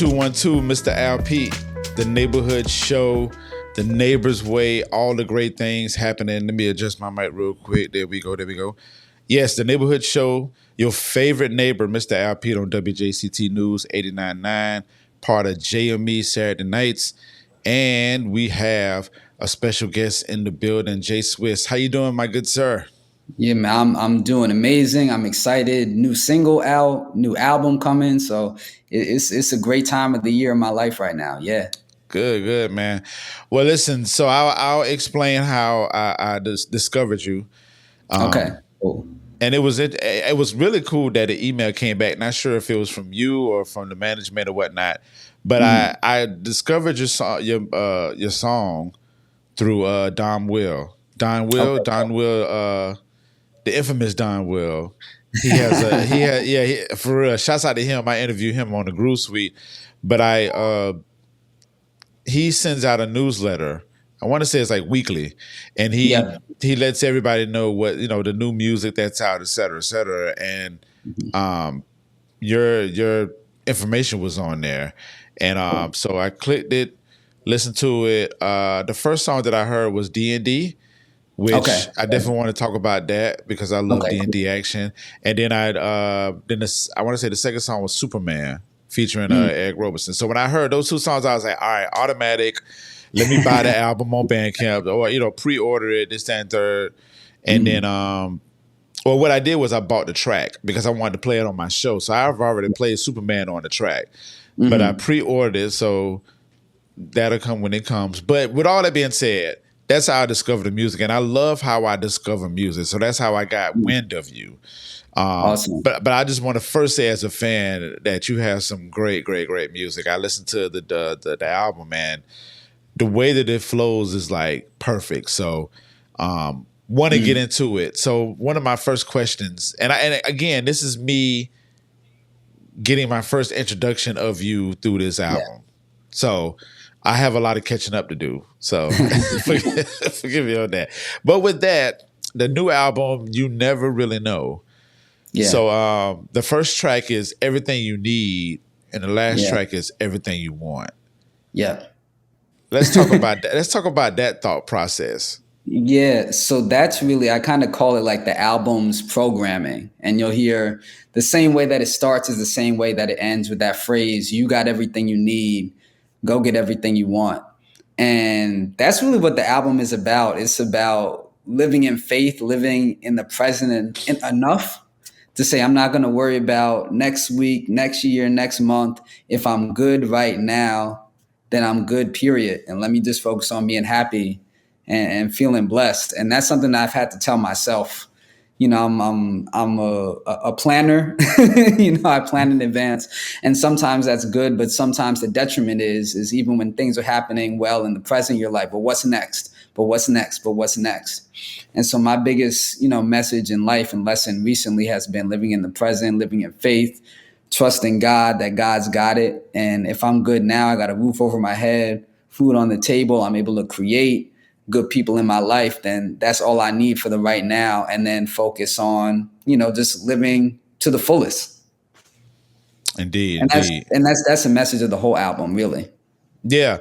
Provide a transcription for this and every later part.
1212, Mr. Al Pete, the neighborhood show, the neighbor's way, all the great things happening. Let me adjust my mic real quick. There we go. Yes, the neighborhood show, your favorite neighbor, Mr. Al Pete on WJCT News 89.9, part of JME Saturday nights. And we have a special guest in the building, JSWISS. How you doing, my good sir? Yeah, man, I'm doing amazing. I'm excited. New single out, new album coming. So it's a great time of the year in my life right now. Yeah. Good, man. Well, listen. So I'll explain how I discovered you. Okay. Cool. And it was really cool that the email came back. Not sure if it was from you or from the management or whatnot, but I discovered your song through Don Will. The infamous Don Will. For real. Shouts out to him. I interviewed him on the Groove Suite, but he sends out a newsletter. I want to say it's like weekly, and he lets everybody know what the new music that's out, et cetera, et cetera. And your information was on there, and so I clicked it, listened to it. The first song that I heard was D&D. Which I definitely want to talk about that because I love D&D action. And then I want to say the second song was Superman featuring Eric Roberson. So when I heard those two songs, I was like, all right, automatic. Let me buy the album on Bandcamp or pre-order it, this, that, and third. And then what I did was I bought the track because I wanted to play it on my show. So I've already played Superman on the track, but I pre-ordered it, so that'll come when it comes. But with all that being said, that's how I discovered the music, and I love how I discover music. So that's how I got wind of you. Awesome. But I just want to first say, as a fan, that you have some great music. I listened to the album, and the way that it flows is like perfect. So want to get into it. So one of my first questions, and again, this is me getting my first introduction of you through this album. So I have a lot of catching up to do, so forgive me on that. But with that, the new album, You Never Really Know. Yeah. So the first track is Everything You Need, and the last track is Everything You Want. Yeah. Let's talk about that. Let's talk about that thought process. Yeah, so that's really, I kind of call it like the album's programming. And you'll hear the same way that it starts is the same way that it ends with that phrase, you got everything you need. Go get everything you want. And that's really what the album is about. It's about living in faith, living in the present and enough to say, I'm not going to worry about next week, next year, next month. If I'm good right now, then I'm good, period. And let me just focus on being happy and feeling blessed. And that's something that I've had to tell myself. I'm a planner. I plan in advance, and sometimes that's good, but sometimes the detriment is even when things are happening well in the present, you're like, but what's next? But what's next? But what's next? And so my biggest, message in life and lesson recently has been living in the present, living in faith, trusting God that God's got it. And if I'm good now, I got a roof over my head, food on the table, I'm able to create, good people in my life, then that's all I need for the right now. And then focus on, just living to the fullest. Indeed. And that's the message of the whole album, really. Yeah.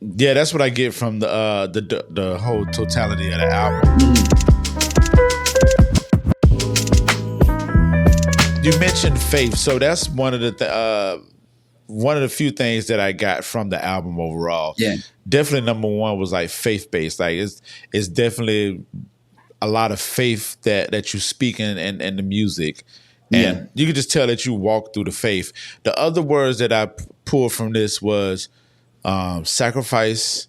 Yeah, that's what I get from the whole totality of the album. You mentioned faith. So that's one of the few things that I got from the album overall. Yeah. Definitely number one was like faith-based. Like it's definitely a lot of faith that you speak in the music. And you can just tell that you walk through the faith. The other words that I pulled from this was sacrifice,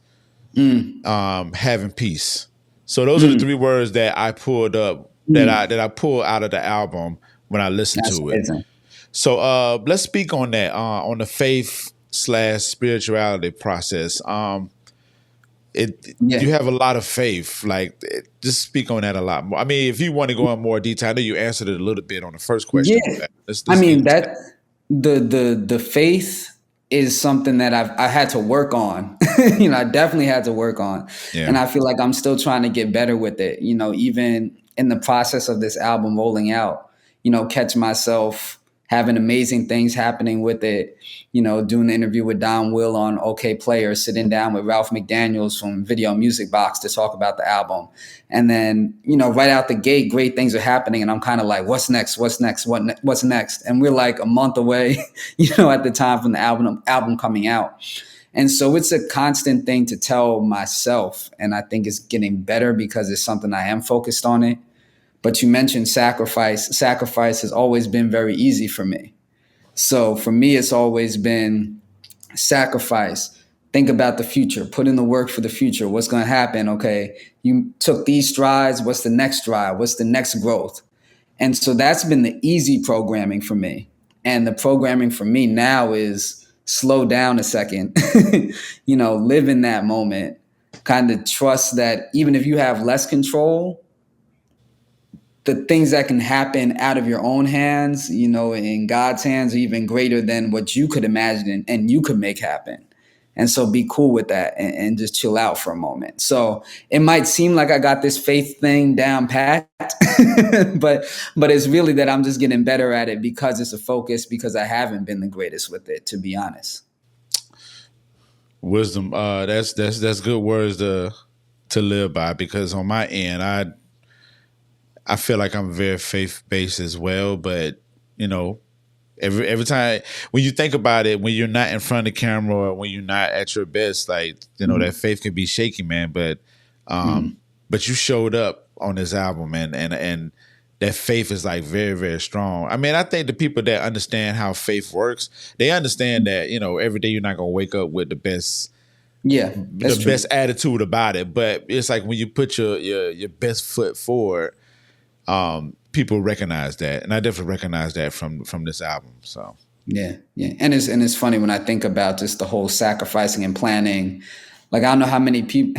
having peace. So those are the three words that I pulled up that I pulled out of the album when I listened to it. Amazing. So let's speak on that, on the faith/spirituality process. You have a lot of faith. Just speak on that a lot more. I mean, if you want to go in more detail, I know you answered it a little bit on the first question. Yeah. The faith is something that I had to work on. I definitely had to work on. Yeah. And I feel like I'm still trying to get better with it. Even in the process of this album rolling out, catch myself having amazing things happening with it. Doing the interview with Don Will on OK Player, sitting down with Ralph McDaniels from Video Music Box to talk about the album. And then, right out the gate, great things are happening. And I'm kind of like, what's next? What's next? What's next? And we're like a month away, at the time from the album coming out. And so it's a constant thing to tell myself. And I think it's getting better because it's something I am focused on it. But you mentioned sacrifice. Sacrifice has always been very easy for me. So for me, it's always been sacrifice. Think about the future. Put in the work for the future. What's going to happen? Okay, you took these strides. What's the next stride? What's the next growth? And so that's been the easy programming for me. And the programming for me now is slow down a second, live in that moment, kind of trust that even if you have less control, the things that can happen out of your own hands, in God's hands are even greater than what you could imagine and you could make happen. And so be cool with that and just chill out for a moment. So it might seem like I got this faith thing down pat, but it's really that I'm just getting better at it because it's a focus, because I haven't been the greatest with it, to be honest. Wisdom. That's good words to live by, because on my end, I feel like I'm very faith-based as well, but every time when you think about it, when you're not in front of the camera or when you're not at your best, like, that faith can be shaky, man. But but you showed up on this album, and that faith is like very, very strong. I mean, I think the people that understand how faith works, they understand that, every day you're not gonna wake up with the best best attitude about it. But it's like when you put your best foot forward, people recognize that, and I definitely recognize that from this album. So yeah, and it's funny when I think about just the whole sacrificing and planning. Like, I don't know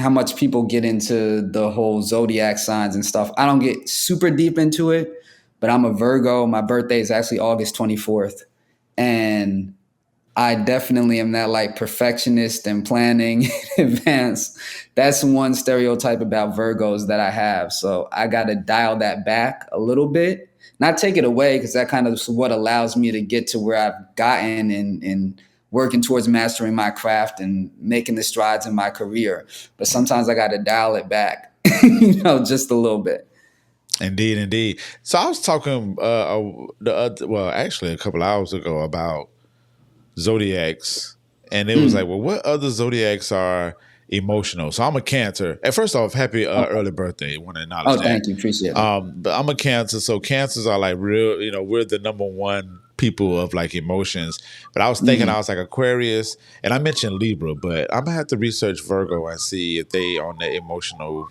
how much people get into the whole zodiac signs and stuff. I don't get super deep into it, but I'm a Virgo. My birthday is actually August 24th, and I definitely am that like perfectionist and planning in advance. That's one stereotype about Virgos that I have. So I got to dial that back a little bit, not take it away, because that kind of is what allows me to get to where I've gotten in working towards mastering my craft and making the strides in my career. But sometimes I got to dial it back, just a little bit. Indeed. So I was talking actually a couple hours ago about zodiacs, and it was like, well, what other zodiacs are emotional? So I'm a Cancer. And first off, happy early birthday. I want to acknowledge that. Thank you, appreciate it. But I'm a Cancer, so Cancers are like real, we're the number one people of like emotions. But I was thinking, I was like Aquarius, and I mentioned Libra, but I'm gonna have to research Virgo and see if they on the emotional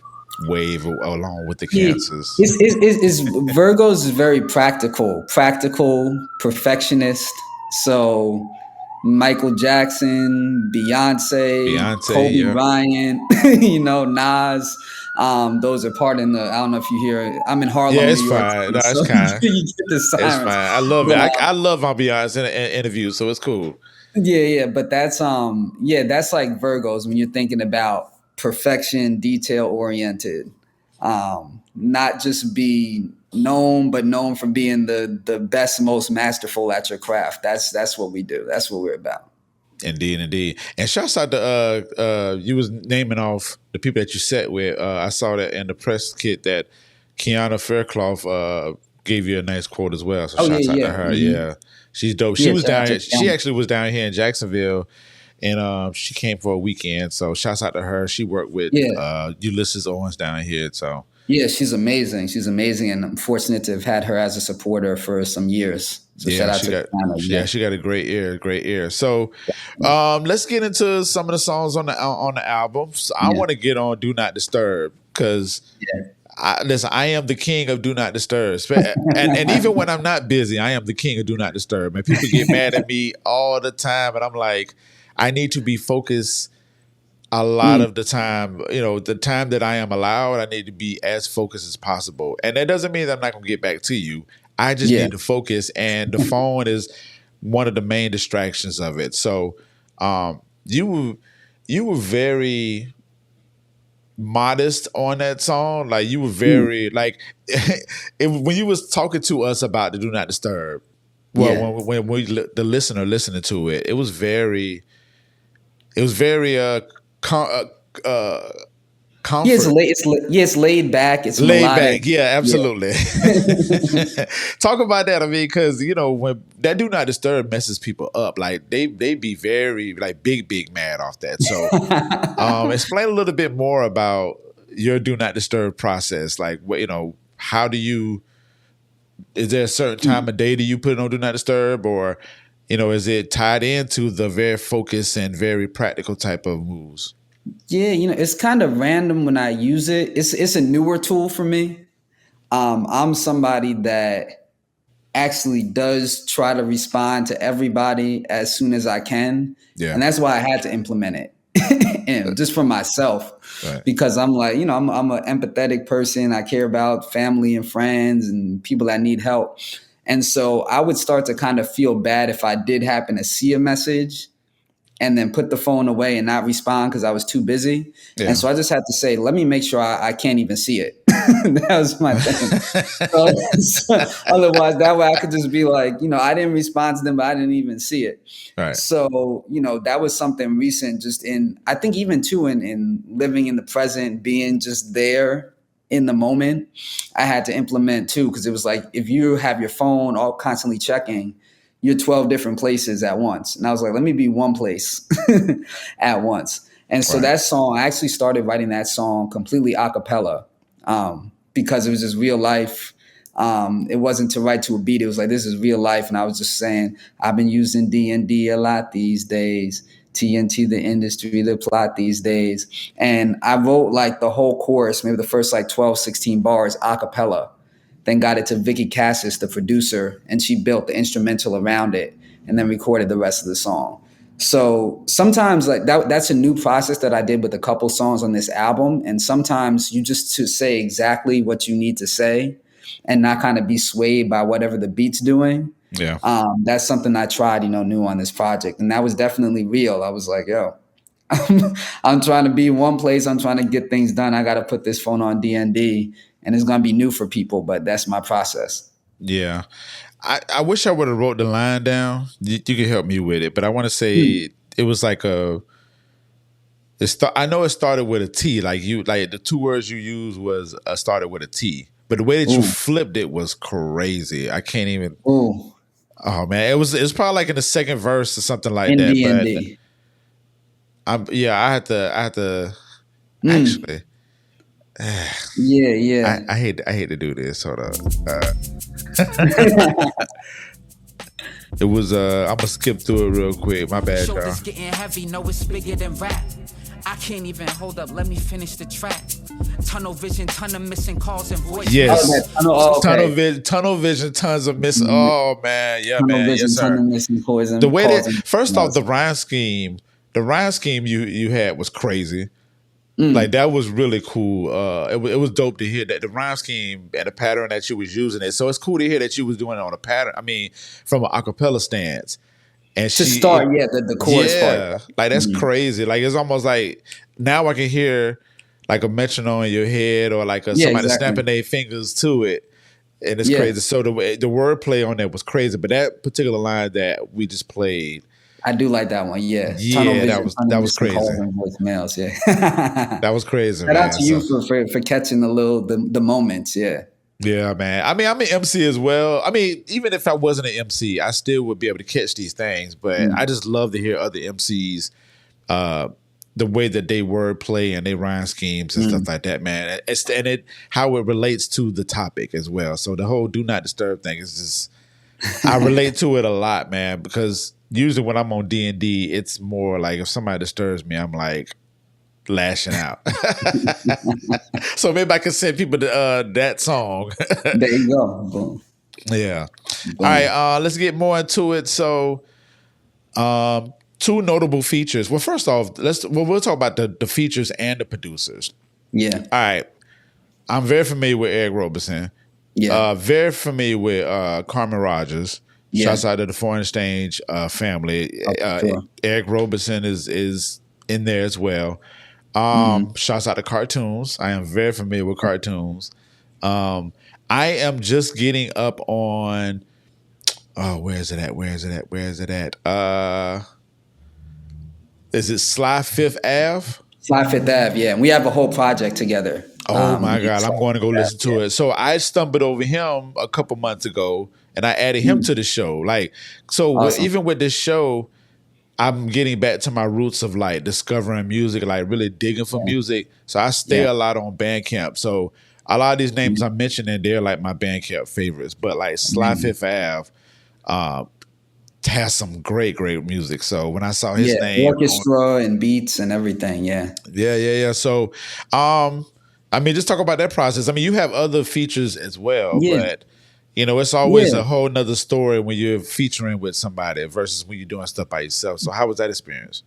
wave along with the Cancers. Virgos is very practical, perfectionist. So Michael Jackson, Beyonce, Kobe Bryant, Nas. Those are part in the. I don't know if you hear. I'm in Harlem. Yeah, it's New York fine. No, so it's kind. You get the sirens. It's fine. I love it. I love my Beyonce interviews, so it's cool. Yeah. But that's that's like Virgos when you're thinking about perfection, detail oriented. Not just be known, but known for being the best, most masterful at your craft. That's what we do. That's what we're about. Indeed. And shouts out to you was naming off the people that you sat with. I saw that in the press kit that Kiana Faircloth gave you a nice quote as well. So shouts out to her. Mm-hmm. Yeah, she's dope. She was down here. She actually was down here in Jacksonville, and she came for a weekend. So shouts out to her. She worked with Ulysses Owens down here. So yeah, she's amazing. And I'm fortunate to have had her as a supporter for some years. So shout out to Kiana. She got a great ear. So let's get into some of the songs on the album. So I want to get on "Do Not Disturb" because. Listen, I am the king of Do Not Disturb. And even when I'm not busy, I am the king of Do Not Disturb. And people get mad at me all the time. And I'm like, I need to be focused a lot of the time. The time that I am allowed, I need to be as focused as possible. And that doesn't mean that I'm not going to get back to you. I just need to focus. And the phone is one of the main distractions of it. So you were very modest on that song. Like you were very like when you was talking to us about the Do Not Disturb, Well, Yeah. the listener listening to it, it was very Yeah, comfort it's laid back. It's laid melodic. back. Yeah, Yeah. absolutely. Talk about that. I mean, because when that do not disturb messes people up, like they be very like big mad off that. So, explain a little bit more about your do not disturb process. Like, what how do you? Is there a certain time of day that you put it on do not disturb, or is it tied into the very focused and very practical type of moves? Yeah, it's kind of random when I use it. It's a newer tool for me. I'm somebody that actually does try to respond to everybody as soon as I can. Yeah. And that's why I had to implement it and just for myself, Right. because I'm like, I'm an empathetic person. I care about family and friends and people that need help. And so I would start to kind of feel bad if I did happen to see a message and then put the phone away and not respond because I was too busy. And Yeah. so I just had to say, let me make sure I can't even see it. That was my thing. So otherwise, that way I could just be like, I didn't respond to them, but I didn't even see it. Right. So, that was something recent, just I think even too, in living in the present, being just there in the moment, I had to implement too, because it was like, if you have your phone all constantly checking, you're 12 different places at once. And I was like, let me be one place at once. And so that song, I actually started writing that song completely a cappella, because it was just real life. It wasn't to write to a beat. It was like, this is real life. And I was just saying, I've been using D&D a lot these days. TNT, the industry, the plot these days. And I wrote like the whole chorus, maybe the first like 12, 16 bars a cappella. Then got it to Vicky Cassis, the producer, and she built the instrumental around it and then recorded the rest of the song. So sometimes like that's a new process that I did with a couple songs on this album. And sometimes you just to say exactly what you need to say and not kind of be swayed by whatever the beat's doing. Yeah. That's something I tried, new on this project. And that was definitely real. I was like, yo, I'm trying to be in one place. I'm trying to get things done. I got to put this phone on DND, and it's going to be new for people, but that's my process. Yeah. I wish I would have wrote the line down. You could help me with it, but I want to say it was like I know it started with a T. Like the two words you used was started with a T, but the way that you flipped it was crazy. I can't even. Ooh. Oh man, it was probably like in the second verse or something like that. D&D. But I had to actually. Yeah. I hate to do this. Hold on. It was I'm gonna skip through it real quick. My bad, y'all. Shoulders getting heavy, know it's bigger than rap. I can't even hold up. Let me finish the track. Tunnel vision, ton of missing calls and voice. Yes. Tunnel vision, tons of missing. Oh man, yeah, tunnel man. vision, Yes, sir. Ton of missing poison. The way that first off, the rhyme scheme you had was crazy. Like that was really cool. It was dope to hear that the rhyme scheme and the pattern that you was using it. So it's cool to hear that you was doing it on a pattern. I mean, from an acapella stance. And the chorus part. Like that's crazy. Like it's almost like now I can hear like a metronome in your head or like somebody snapping their fingers to it. And it's crazy. So the wordplay on that was crazy. But that particular line that we just played, I do like that one. Yeah. Yeah, that was crazy. Voicemails, yeah. That was crazy. Shout out to you for catching the moments. Yeah. Yeah, man. I mean, I'm an MC as well. I mean, even if I wasn't an MC, I still would be able to catch these things. But I just love to hear other MCs, the way that they wordplay and they rhyme schemes and stuff like that, man. How it relates to the topic as well. So the whole do not disturb thing is just, I relate to it a lot, man, because usually when I'm on D&D, it's more like if somebody disturbs me, I'm like lashing out. So maybe I can send people to that song. There you go. Boom. Yeah. Boom. All right, let's get more into it. So two notable features. Well, first off, we'll talk about the features and the producers. Yeah. All right. I'm very familiar with Eric Roberson. Yeah. Very familiar with Carmen Rogers. Yeah. Shouts out to the Foreign Exchange family. Sure. Eric Roberson is in there as well. Shouts out to cartoons. I am very familiar with cartoons. I am just getting up on Oh, where is it at? Where is it at? Where is it at? Is it Sly Fifth Ave? Fly Fifth Ave, yeah. And we have a whole project together. Oh my Me and God, I'm Sly going to go Fifth listen Ave, to it. So I stumbled over him a couple months ago, and I added yeah. him to the show. Like, so Awesome. even with this show, I'm getting back to my roots of like discovering music, like really digging for music. So I stay Yeah. a lot on Bandcamp. So a lot of these names I'm mentioning, they're like my Bandcamp favorites. But like Sly Fifth Ave has some great music. So when I saw his Yeah, name on, orchestra and beats and everything. Yeah. yeah. So I mean, just talk about that process. I mean, you have other features as well, Yeah. but you know, it's always Yeah. a whole nother story when you're featuring with somebody versus when you're doing stuff by yourself. So how was that experience?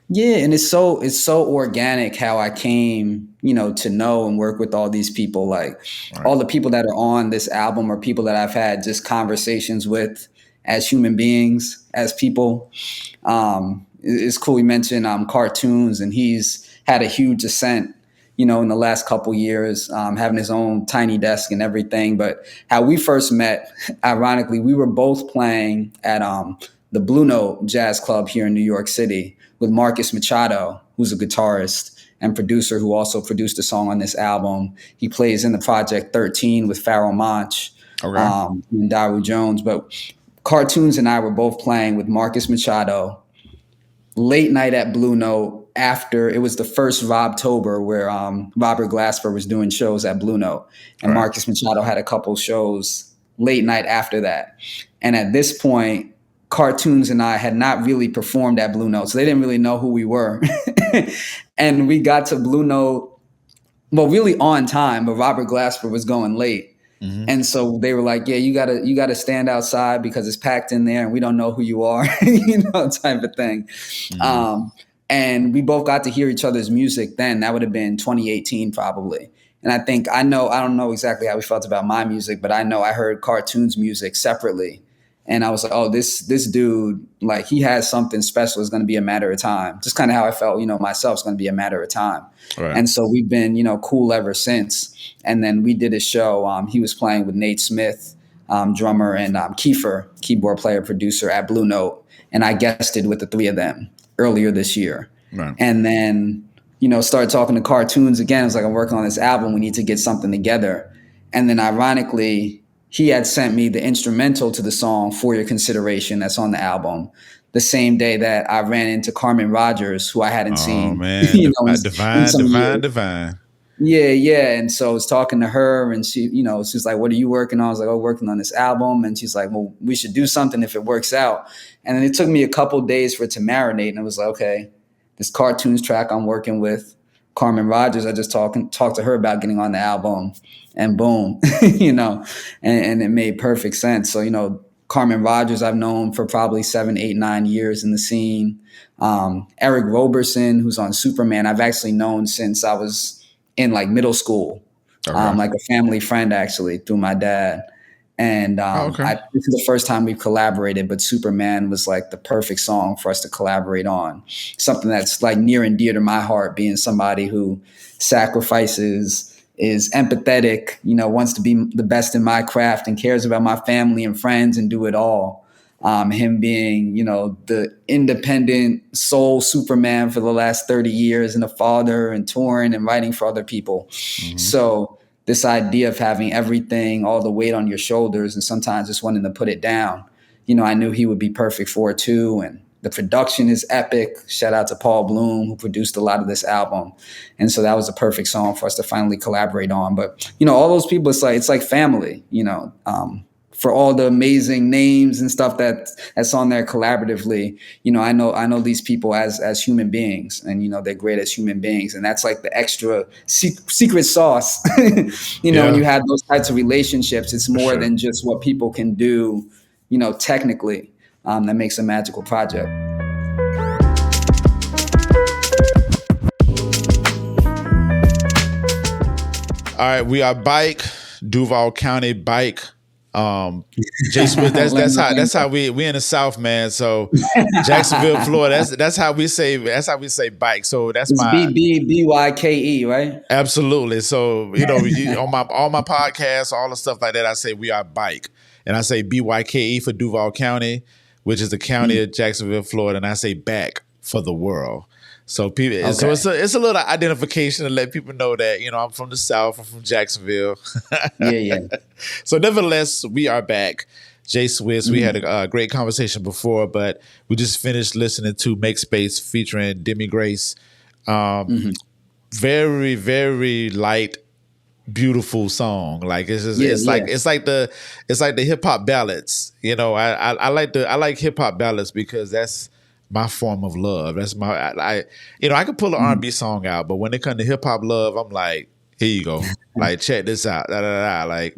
Yeah, and it's so organic how I came, to know and work with all these people. Like all the people that are on this album are people that I've had just conversations with as human beings, as people. It's cool. You mentioned cartoons, and he's had a huge ascent, in the last couple years, having his own tiny desk and everything. But how we first met, ironically, we were both playing at the Blue Note Jazz Club here in New York City with Marcus Machado, who's a guitarist and producer who also produced a song on this album. He plays in the Project 13 with Pharoah Monch and Daru Jones. But Cartoons and I were both playing with Marcus Machado late night at Blue Note after it was the first Robtober where Robert Glasper was doing shows at Blue Note. And Marcus Machado had a couple shows late night after that. And at this point, Cartoons and I had not really performed at Blue Note, so they didn't really know who we were. And we got to Blue Note, well, really on time, but Robert Glasper was going late. And so they were like, yeah, you gotta stand outside because it's packed in there and we don't know who you are, type of thing. And we both got to hear each other's music then. That would have been 2018 probably. And I don't know exactly how we felt about my music, but I know I heard Cartoons music separately. And I was like, oh, this dude, like he has something special. It's going to be a matter of time. Just kind of how I felt, myself, it's going to be a matter of time. Right. And so we've been, cool ever since. And then we did a show. He was playing with Nate Smith, drummer, and Kiefer, keyboard player, producer at Blue Note. And I guested with the three of them earlier this year. Right. And then, started talking to Cartoons again. I was like, I'm working on this album. We need to get something together. And then ironically, he had sent me the instrumental to the song For Your Consideration that's on the album the same day that I ran into Carmen Rogers, who I hadn't seen. Oh, man. Divine. Yeah. And so I was talking to her and she, she's like, what are you working on? I was like, working on this album. And she's like, well, we should do something if it works out. And then it took me a couple of days for it to marinate. And I was like, okay, this Cartoons track I'm working with Carmen Rogers, I just talked to her about getting on the album. And boom, and it made perfect sense. So, Carmen Rogers, I've known for probably 7, 8, 9 years in the scene. Eric Roberson, who's on Superman, I've actually known since I was in like middle school, like a family friend actually through my dad. And this is the first time we've collaborated, but Superman was like the perfect song for us to collaborate on. Something that's like near and dear to my heart, being somebody who sacrifices, is empathetic, wants to be the best in my craft and cares about my family and friends and do it all. Him being, the independent soul Superman for the last 30 years and a father and touring and writing for other people. Mm-hmm. So this idea of having everything, all the weight on your shoulders and sometimes just wanting to put it down, I knew he would be perfect for it too. And the production is epic. Shout out to Paul Bloom, who produced a lot of this album. And so that was a perfect song for us to finally collaborate on. But, all those people, it's like family, for all the amazing names and stuff that's on there collaboratively. I know these people as human beings and, they're great as human beings. And that's like the extra secret sauce, when you have those types of relationships, it's more than just what people can do, technically. That makes a magical project. All right, we are Bike, Duval County Bike. JSWISS, that's how we in the South, man. So Jacksonville, Florida, that's how we say bike. So that's it's my BYKE, right? Absolutely. So on all my podcasts, all the stuff like that, I say we are Bike. and I say BYKE for Duval County, which is the county of Jacksonville, Florida, and I say back for the world. So people, so it's a little identification to let people know that, you know, I'm from the South, I'm from Jacksonville. Yeah. So nevertheless, we are back. JSWISS, we had a great conversation before, but we just finished listening to Make Space featuring Demi Grace. Very, very light, beautiful song. Like it's just, it's like the hip hop ballads. You know, I like hip hop ballads because that's my form of love. That's I could pull an R&B song out, but when it comes to hip hop love, I'm like, here you go. Like, check this out. Like,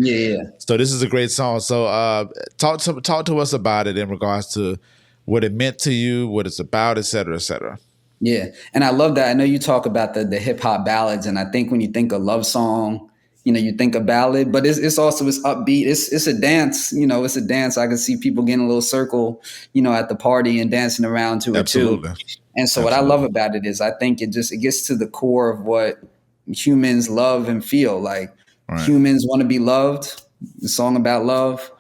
so this is a great song. So talk to us about it in regards to what it meant to you, what it's about, et cetera, et cetera. Yeah. And I love that. I know you talk about the hip hop ballads, and I think when you think of love song, you know, you think of ballad, but it's also upbeat. It's a dance, you know, it's a dance. I can see people getting a little circle, you know, at the party and dancing around to it too. And so what I love about it is I think it gets to the core of what humans love and feel. Like humans want to be loved. The song about love,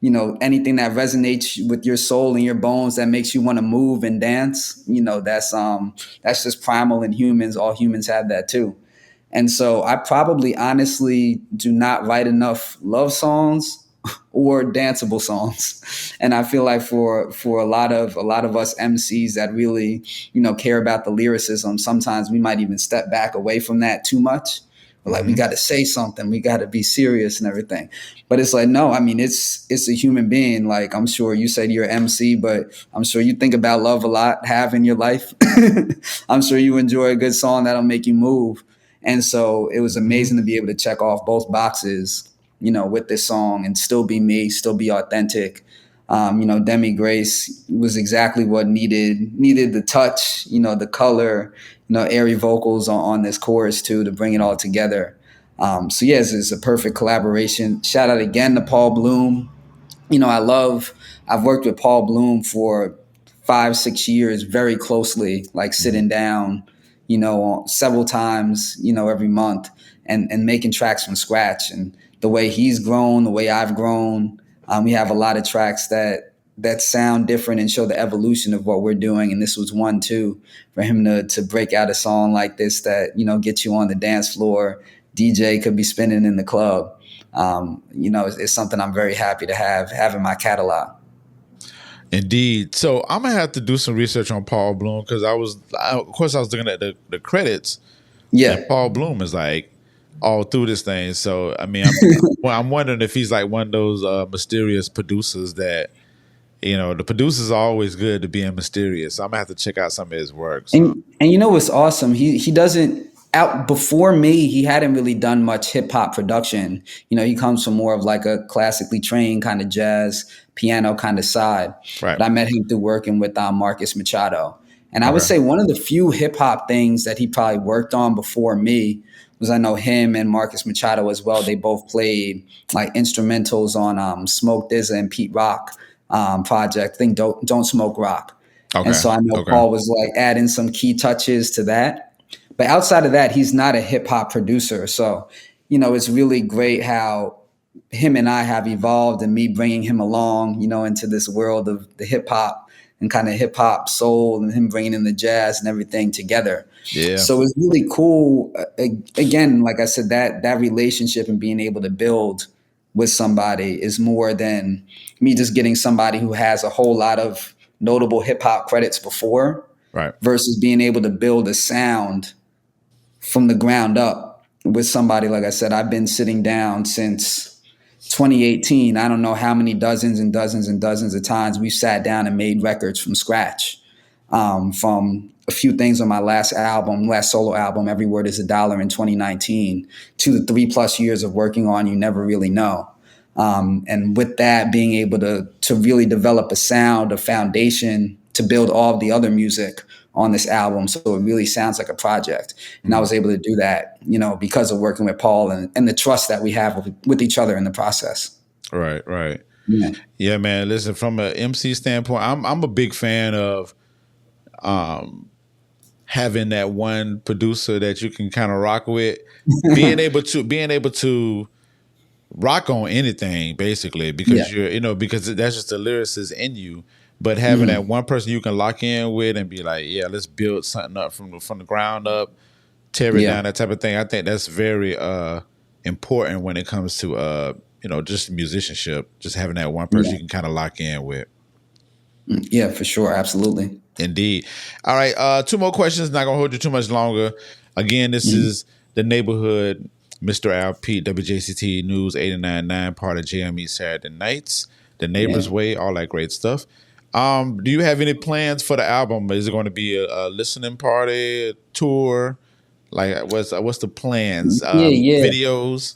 you know, anything that resonates with your soul and your bones that makes you want to move and dance, you know, that's just primal in humans. All humans have that too. And so I probably honestly do not write enough love songs or danceable songs. And I feel like for a lot of us MCs that really, you know, care about the lyricism, sometimes we might even step back away from that too much. We're like, we got to say something, we got to be serious and everything. But it's like, no, I mean, it's a human being. Like, I'm sure you said you're an MC, but I'm sure you think about love a lot, have in your life. I'm sure you enjoy a good song that'll make you move. And so it was amazing to be able to check off both boxes, you know, with this song and still be me, still be authentic. You know, Demi Grace was exactly what needed the touch, you know, the color, you know, airy vocals on this chorus too, to bring it all together. So yes, it's a perfect collaboration. Shout out again to Paul Bloom. You know, I've worked with Paul Bloom for 5-6 years very closely, like sitting down, you know, several times, you know, every month and making tracks from scratch. And the way he's grown, the way I've grown, we have a lot of tracks that sound different and show the evolution of what we're doing. And this was one too, for him to break out a song like this that, you know, gets you on the dance floor. DJ could be spinning in the club. You know, it's something I'm very happy to have in my catalog. Indeed. So I'm gonna have to do some research on Paul Bloom because I was looking at the credits. Yeah, and Paul Bloom is like all through this thing. So I mean, I'm wondering if he's like one of those mysterious producers that, you know, the producers are always good to being mysterious. So I'm gonna have to check out some of his work. So. And you know what's awesome? He doesn't. Out before me, he hadn't really done much hip hop production. You know, he comes from more of like a classically trained kind of jazz piano kind of side. Right. But I met him through working with Marcus Machado. And I would say one of the few hip hop things that he probably worked on before me was, I know him and Marcus Machado as well. They both played like instrumentals on Smoke DZA and Pete Rock project. I think Don't Smoke Rock. Okay. And so I know Paul was like adding some key touches to that. But outside of that, he's not a hip hop producer. So, you know, it's really great how him and I have evolved and me bringing him along, you know, into this world of the hip hop and kind of hip hop soul and him bringing in the jazz and everything together. Yeah. So it's really cool. Again, like I said, that relationship and being able to build with somebody is more than me just getting somebody who has a whole lot of notable hip hop credits before, right, versus being able to build a sound from the ground up with somebody. Like I said, I've been sitting down since 2018. I don't know how many dozens and dozens and dozens of times we've sat down and made records from scratch. From a few things on my last solo album, Every Word is $1 in 2019, to the 3+ years of working on You Never Really Know. And with that, being able to really develop a sound, a foundation to build all of the other music on this album, so it really sounds like a project. And I was able to do that, you know, because of working with Paul and the trust that we have with each other in the process. Right. Yeah, man. Listen, from an MC standpoint, I'm a big fan of having that one producer that you can kind of rock with, being able to rock on anything basically Yeah. because because that's just the lyricist in you. But having Mhm. that one person you can lock in with and be like, yeah, let's build something up from the ground up, tear it Yeah. down, that type of thing. I think that's very important when it comes to just musicianship. Just having that one person Yeah. you can kind of lock in with. Yeah, for sure. Absolutely. Indeed. All right. Two more questions. Not gonna hold you too much longer. Again, this Mhm. is the neighborhood. Mr. Al Pete, WJCT News 89.9, part of JME Saturday Nights, The Yeah. Neighbor's Way, all that great stuff. Do you have any plans for the album? Is it going to be a listening party, a tour? Like, what's the plans? Yeah, yeah. Videos?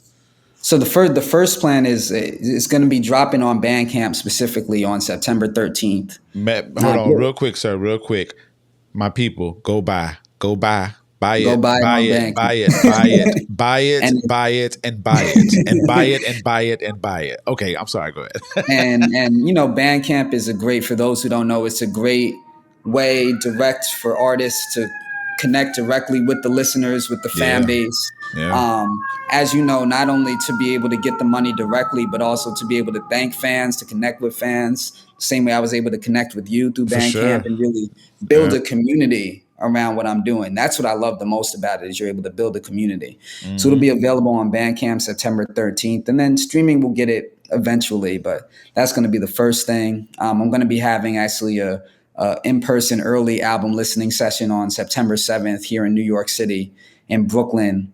So the first plan is it's going to be dropping on Bandcamp specifically on September 13th. Hold on, real quick, sir, real quick. My people, buy Go it, buy it buy on it, Bandcamp. buy it, buy it, buy it, and buy it, and buy it, and buy it, and buy it, and buy it. Okay, I'm sorry. Go ahead. and Bandcamp is a great, for those who don't know, it's a great way direct for artists to connect directly with the listeners, with the fan Yeah, base. yeah, um, as you know, not only to be able to get the money directly, but also to be able to thank fans, to connect with fans, the same way I was able to connect with you through for Bandcamp sure. and really build Yeah. a community around what I'm doing. That's what I love the most about it, is you're able to build a community. So it'll Hmm. be available on Bandcamp September 13th, and then streaming will get it eventually, but that's going to be the first thing. I'm going to be having actually a in-person early album listening session on September 7th here in New York City, in Brooklyn.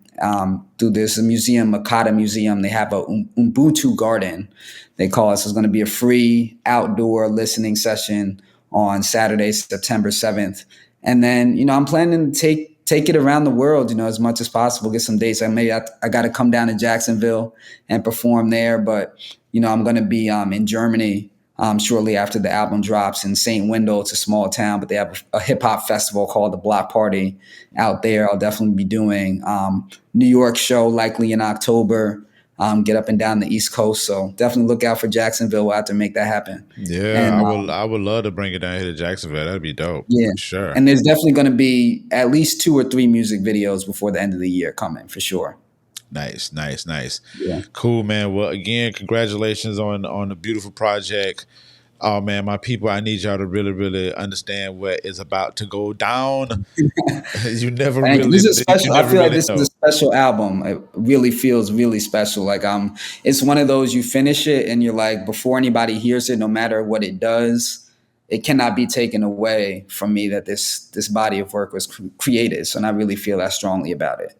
Through this museum, Makata Museum, they have a Ubuntu garden, they call it. So it's going to be a free outdoor listening session on Saturday, September 7th. And then, I'm planning to take it around the world, as much as possible, get some dates. I got to come down to Jacksonville and perform there, but I'm going to be in Germany shortly after the album drops, in St. Wendell. It's a small town, but they have a hip hop festival called the Block Party out there. I'll definitely be doing New York show likely in October. Get up and down the East Coast, so definitely look out for Jacksonville. We'll have to make that happen. Yeah, And I would love to bring it down here to Jacksonville. That'd be dope yeah, for sure. and there's definitely going to be at least 2 or 3 music videos before the end of the year coming for sure. Nice, nice, nice. Yeah. Cool, man. Well, again, congratulations on the beautiful project. Oh man, my people, I need y'all to really, really understand what is about to go down. You never Thank you. really, This is you special. I never feel like really this is a know. special album. It really feels really special. Like it's one of those, you finish it and you're like, before anybody hears it, no matter what it does, it cannot be taken away from me that this body of work was created. So, and I really feel that strongly about it.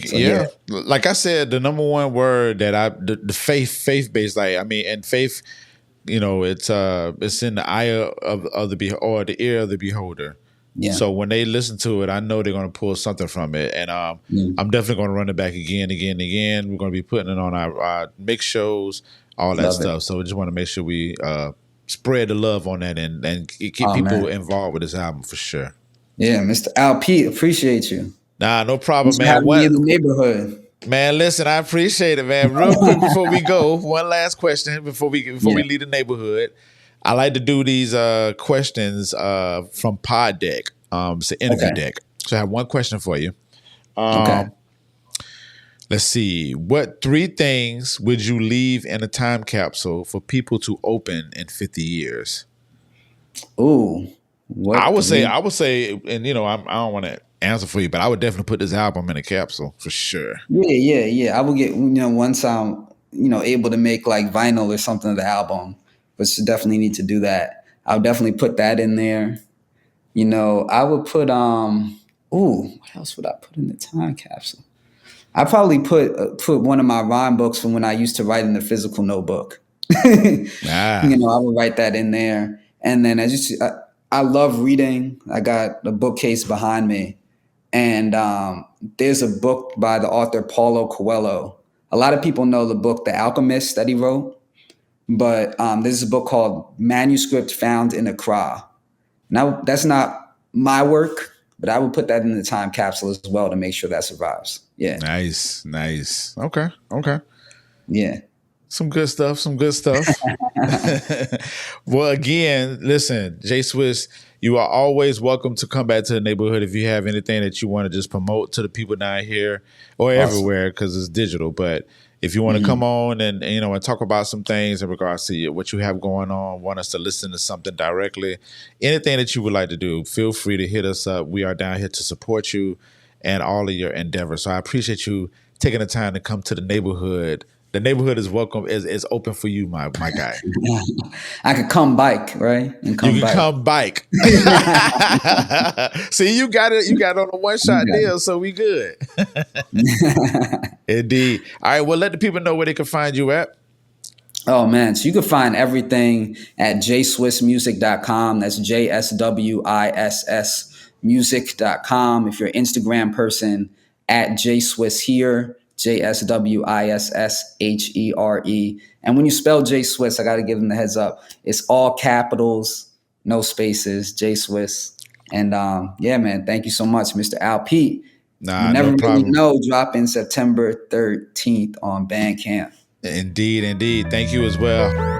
So yeah. Yeah, like I said, the number one word that the faith based, like I mean, and faith, it's in the eye of the or the ear of the beholder. Yeah. So when they listen to it, I know they're going to pull something from it, and I'm definitely going to run it back again. We're going to be putting it on our mix shows, all that Love stuff. it. So we just want to make sure we spread the love on that and keep Oh, people man. involved with this album for sure. Yeah, Mr. Al Pete, appreciate you. Nah, no problem, Thanks for man. having me What? in the neighborhood. Man, listen, I appreciate it, man. Real quick before we go, one last question before we Yeah. leave the neighborhood. I like to do these questions from Pod Deck. It's an interview Okay. deck. So I have one question for you. Okay. Let's see. What 3 things would you leave in a time capsule for people to open in 50 years? Ooh. What I would say, and I don't want to answer for you, but I would definitely put this album in a capsule for sure. Yeah. I will get, once I'm, able to make like vinyl or something of the album, which definitely need to do that. I'll definitely put that in there. I would put, what else would I put in the time capsule? I probably put one of my rhyme books from when I used to write in the physical notebook. Ah, I would write that in there. And then as you see, I love reading. I got a bookcase behind me. And there's a book by the author Paulo Coelho. A lot of people know the book The Alchemist that he wrote, but there's a book called Manuscript Found in Accra. Now, that's not my work, but I would put that in the time capsule as well to make sure that survives. Yeah. nice. Okay. Yeah. Some good stuff. Some good stuff. Well, again, listen, JSWISS, you are always welcome to come back to the neighborhood if you have anything that you want to just promote to the people down here or everywhere, because it's digital. But if you want to come on and and talk about some things in regards to what you have going on, want us to listen to something directly, anything that you would like to do, feel free to hit us up. We are down here to support you and all of your endeavors. So I appreciate you taking the time to come to the neighborhood. The neighborhood is welcome, is open for you, my guy. I could come bike, right? And You can come bike. See, you got it. You got it on a one-shot deal, so we good. Indeed. All right. Well, let the people know where they can find you at. Oh man, so you can find everything at jswissmusic.com. That's JSWISS music.com. If you're an Instagram person, at JSWISS here. JSWISSHERE. And when you spell JSWISS, I got to give them the heads up. It's all capitals, no spaces, JSWISS. And yeah, man, thank you so much, Mr. Al Pete. Nah, you never no problem. really know, dropping September 13th on Bandcamp. Indeed, indeed. Thank you as well.